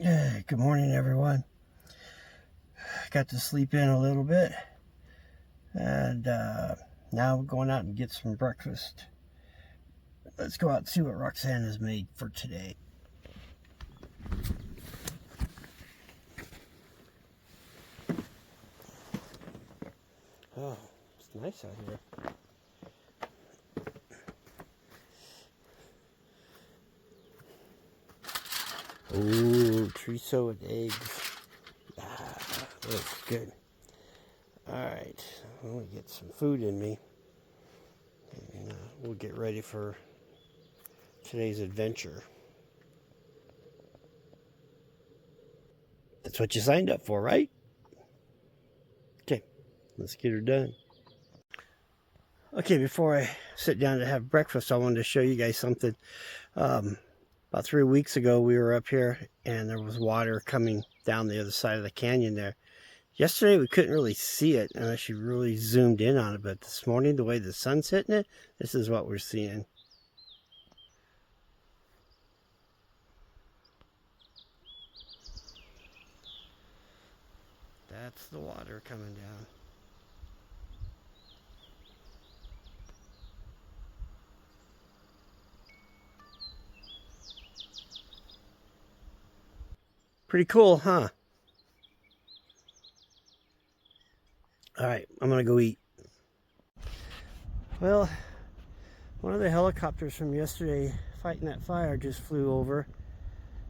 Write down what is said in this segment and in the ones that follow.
Yeah, good morning, everyone. Got to sleep in a little bit, and now we're going out and get some breakfast. Let's go out and see what Roxanne has made for today. Oh, it's nice out here. Ooh, chorizo with eggs. Looks good. Alright, I'm going to get some food in me. And we'll get ready for today's adventure. That's what you signed up for, right? Okay, let's get her done. Okay, before I sit down to have breakfast, I wanted to show you guys something. About 3 weeks ago, we were up here and there was water coming down the other side of the canyon there. Yesterday, we couldn't really see it unless you really zoomed in on it, but this morning, the way the sun's hitting it, this is what we're seeing. That's the water coming down. Pretty cool, huh? All right, I'm gonna go eat. Well, one of the helicopters from yesterday fighting that fire just flew over,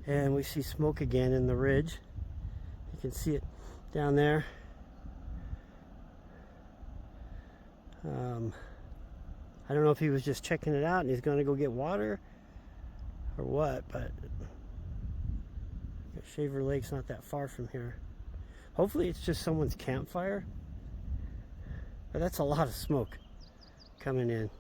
and we see smoke again in the ridge. You can see it down there. I don't know if he was just checking it out and he's gonna go get water or what, but Shaver Lake's not that far from here. Hopefully it's just someone's campfire, but that's a lot of smoke coming in.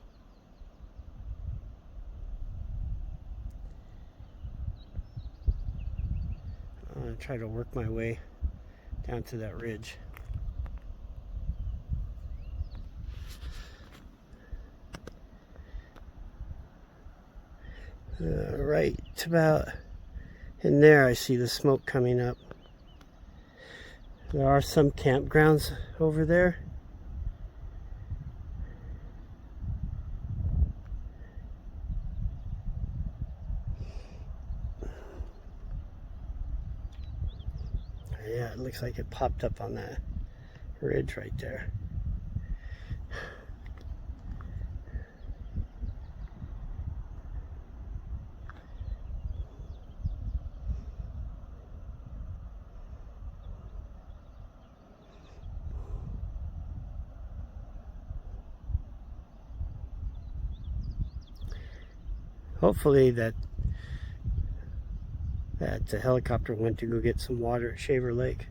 I'm gonna try to work my way down to that ridge. Right about in there, I see the smoke coming up. There are some campgrounds over there. Yeah, it looks like it popped up on that ridge right there. Hopefully that helicopter went to go get some water at Shaver Lake.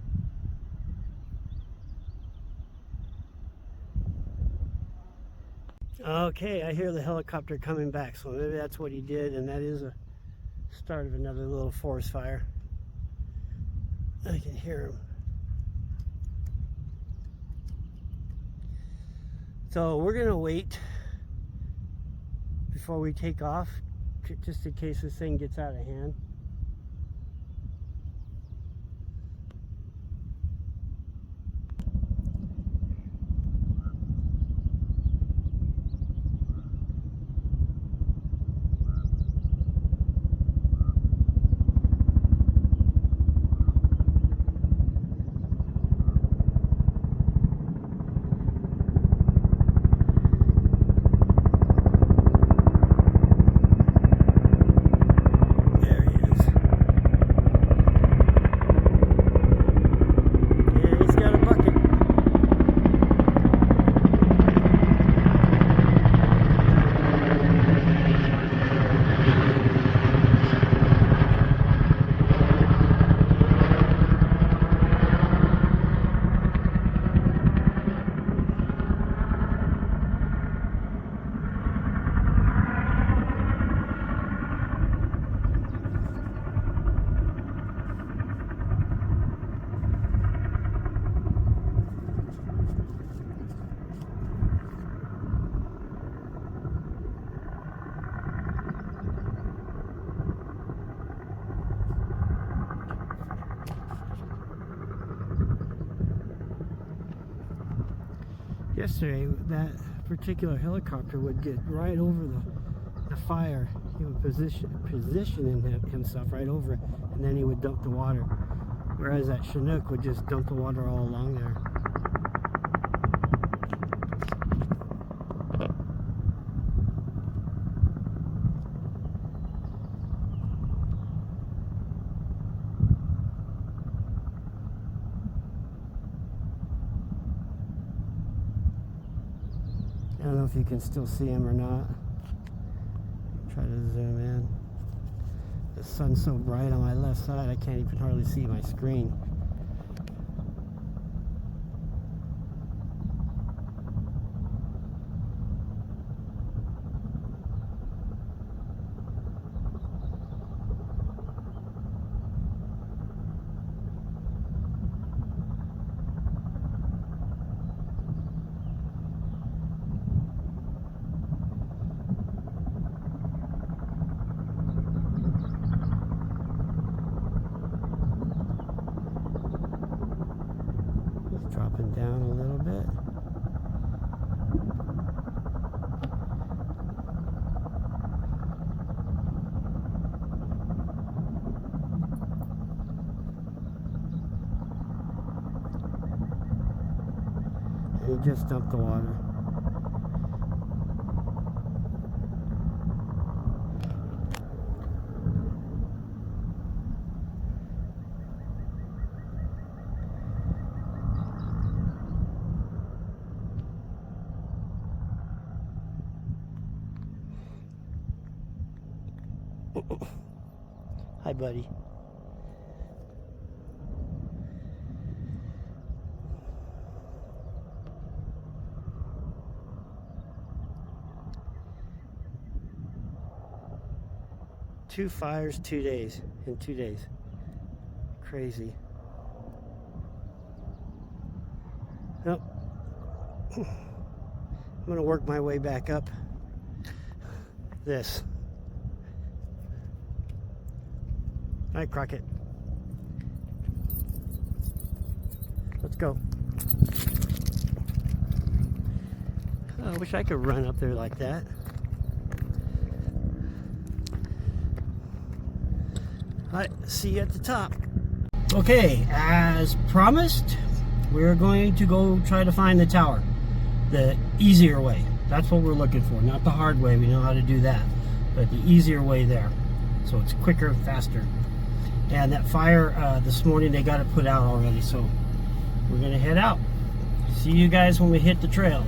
Okay, I hear the helicopter coming back, so maybe that's what he did, and that is a start of another little forest fire. I can hear him. So we're gonna wait before we take off, just in case this thing gets out of hand. There he Yesterday, that particular helicopter would get right over the fire. He would position himself right over it, and then he would dump the water. Whereas that Chinook would just dump the water all along there. I don't know if you can still see him or not. Try to zoom in. The sun's so bright on my left side I can't even hardly see my screen. Dropping down a little bit. And he just dumped the water. Hi, buddy. Two fires, 2 days. In 2 days. Crazy. Nope. I'm gonna work my way back up this. All right, Crockett. Let's go. Oh, I wish I could run up there like that. All right, see you at the top. Okay, as promised, we're going to go try to find the tower. The easier way. That's what we're looking for, not the hard way. We know how to do that. But the easier way there. So it's quicker and faster. And that fire this morning, they got it put out already, so we're gonna head out. See you guys when we hit the trail.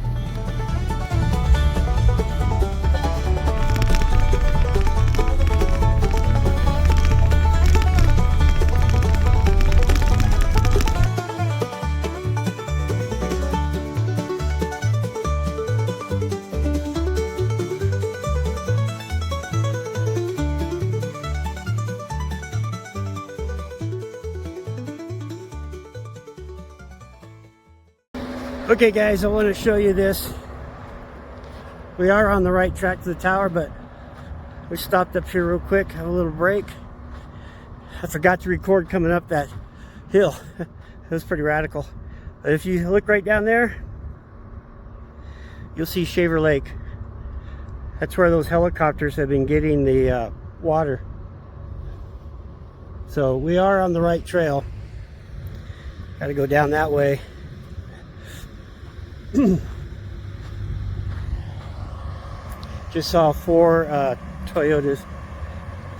Okay guys, I want to show you this. We are on the right track to the tower, but we stopped up here real quick, have a little break. I forgot to record coming up that hill. It was pretty radical. But if you look right down there, you'll see Shaver Lake. That's where those helicopters have been getting the water. So we are on the right trail. Got to go down that way. Just saw 4 Toyotas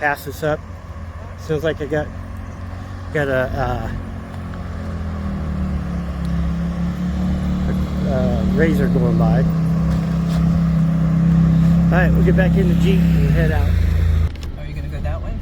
pass us up. Sounds like I got a Razor going by. All right, we'll get back in the Jeep and head out. Are you gonna go that way?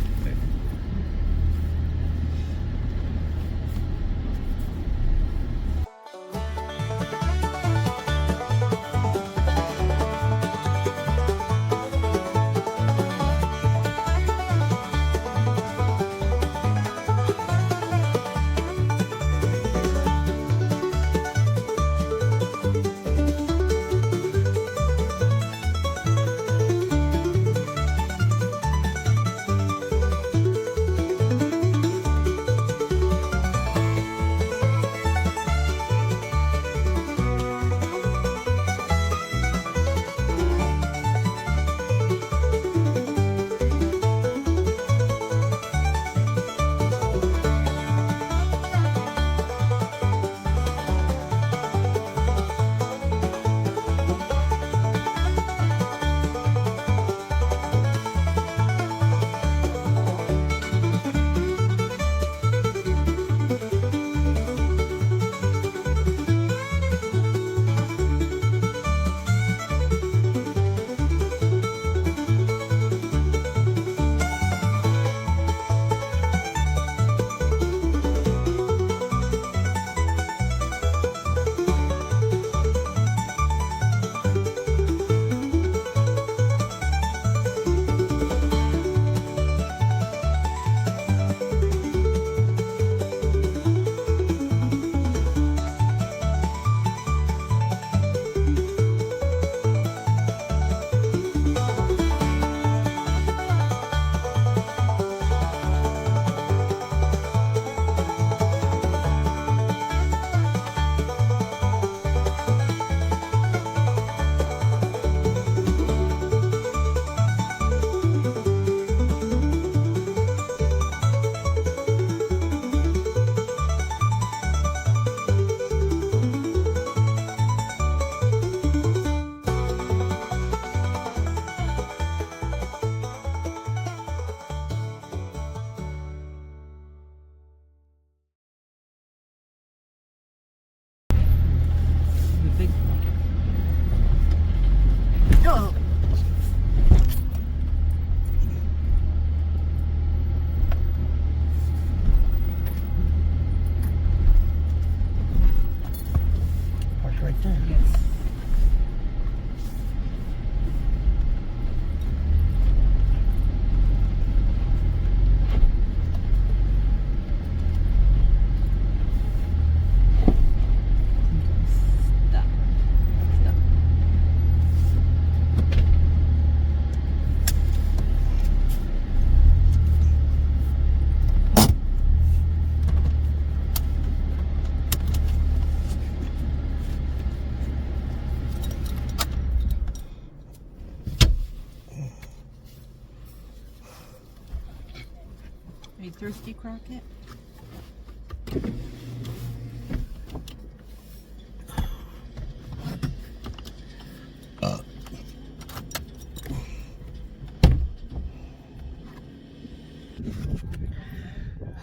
Thirsty, Crockett?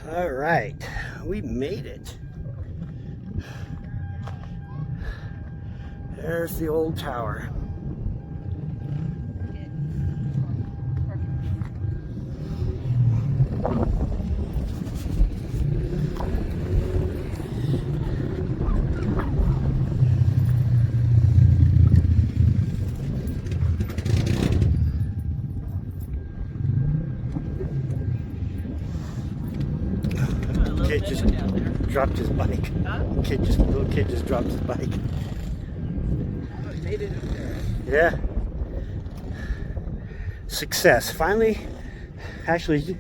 All right, we made it. There's the old tower. Kid just dropped his bike. Huh? Little kid just dropped his bike. Oh, he made it up there. Yeah. Success. Finally, actually,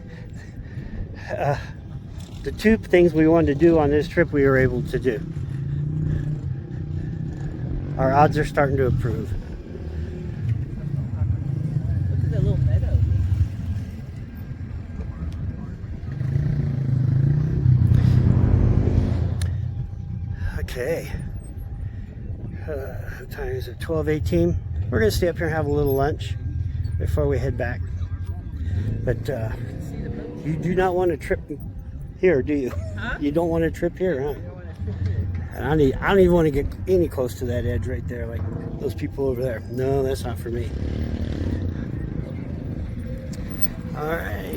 the two things we wanted to do on this trip we were able to do. Our odds are starting to improve. Look at that little meadow. Okay. What time is it? 12:18. We're going to stay up here and have a little lunch before we head back. But you do not want to trip here, do you? Huh? You don't want to trip here, huh? I don't want to trip here. And I don't even want to get any close to that edge right there, like those people over there. No, that's not for me. All right.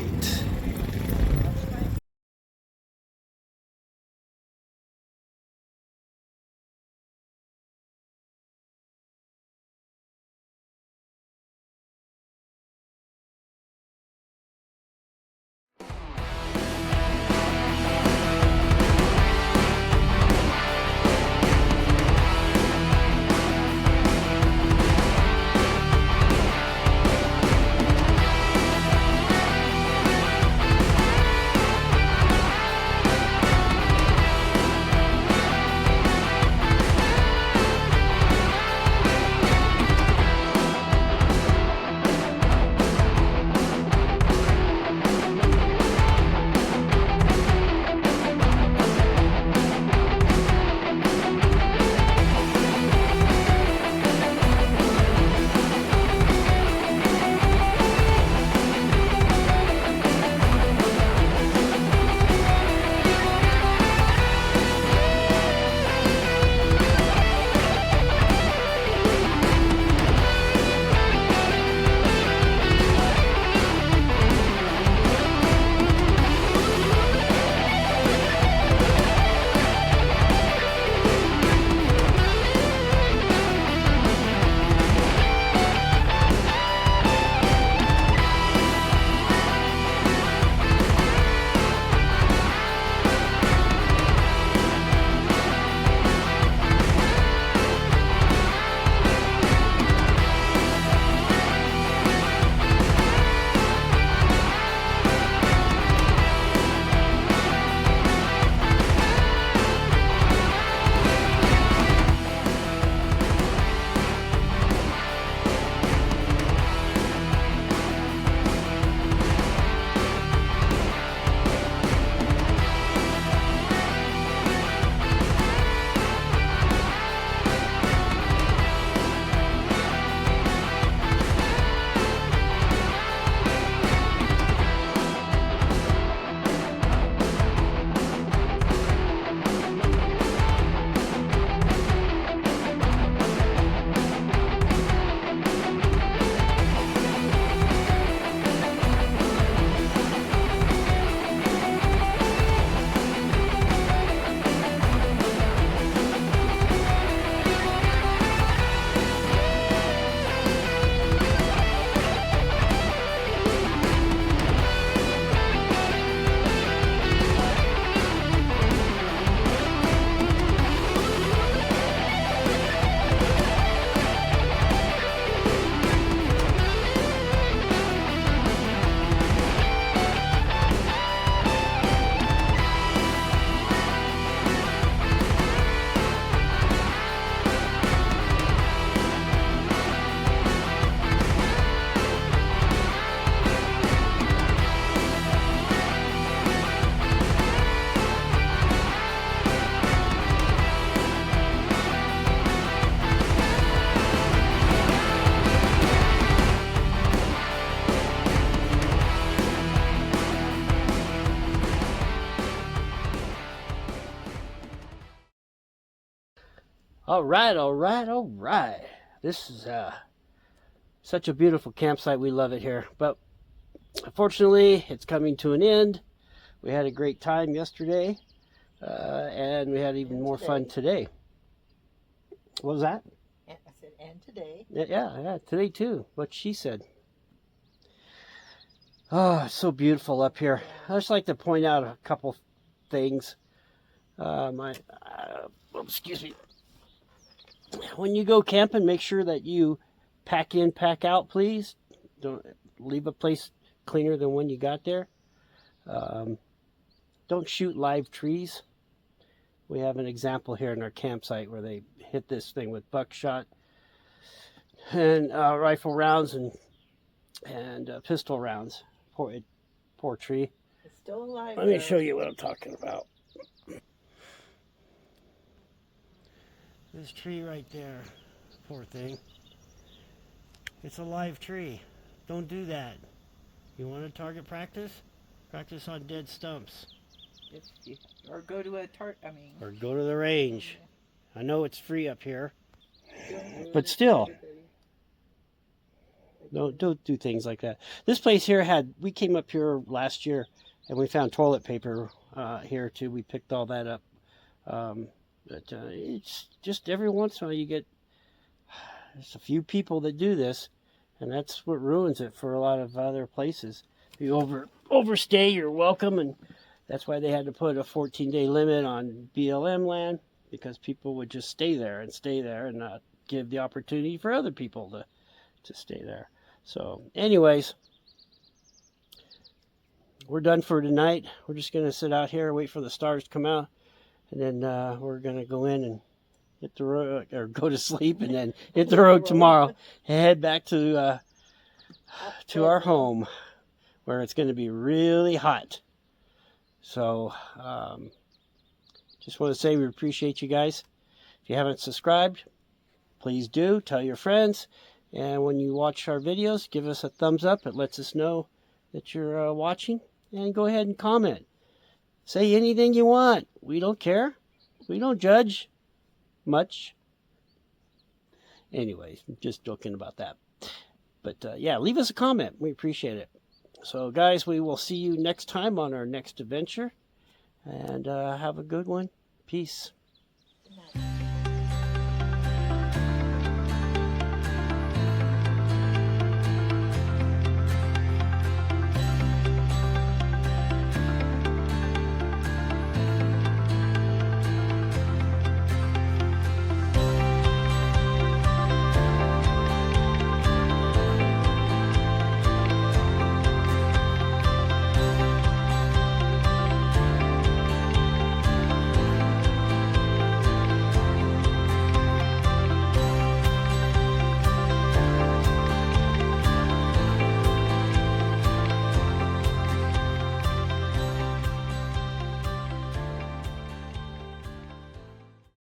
All right, all right, all right. This is such a beautiful campsite. We love it here. But unfortunately, it's coming to an end. We had a great time yesterday, and we had even more fun today. What was that? I said, and today. Yeah, today too. What she said. Oh, it's so beautiful up here. I just like to point out a couple things. Excuse me. When you go camping, make sure that you pack in, pack out, please. Don't leave a place cleaner than when you got there. Don't shoot live trees. We have an example here in our campsite where they hit this thing with buckshot and rifle rounds and pistol rounds. Poor tree. It's still alive. Let me show you what I'm talking about. This tree right there, poor thing. It's a live tree. Don't do that. You want to target practice? Practice on dead stumps. Or go to a Or go to the range. I know it's free up here, but still, don't do things like that. This place here we came up here last year and we found toilet paper here too. We picked all that up. But it's just every once in a while you get there's a few people that do this, and that's what ruins it for a lot of other places. If you overstay, you're welcome, and that's why they had to put a 14-day limit on BLM land, because people would just stay there and not give the opportunity for other people to stay there. So anyways, we're done for tonight. We're just going to sit out here and wait for the stars to come out. And then we're going to go in and hit the road, or go to sleep, and then hit the road tomorrow and head back to our home, where it's going to be really hot. So just want to say we appreciate you guys. If you haven't subscribed, please do. Tell your friends. And when you watch our videos, give us a thumbs up. It lets us know that you're watching. And go ahead and comment. Say anything you want. We don't care. We don't judge much. Anyways, just joking about that. But yeah, leave us a comment. We appreciate it. So guys, we will see you next time on our next adventure. And have a good one. Peace. Good night.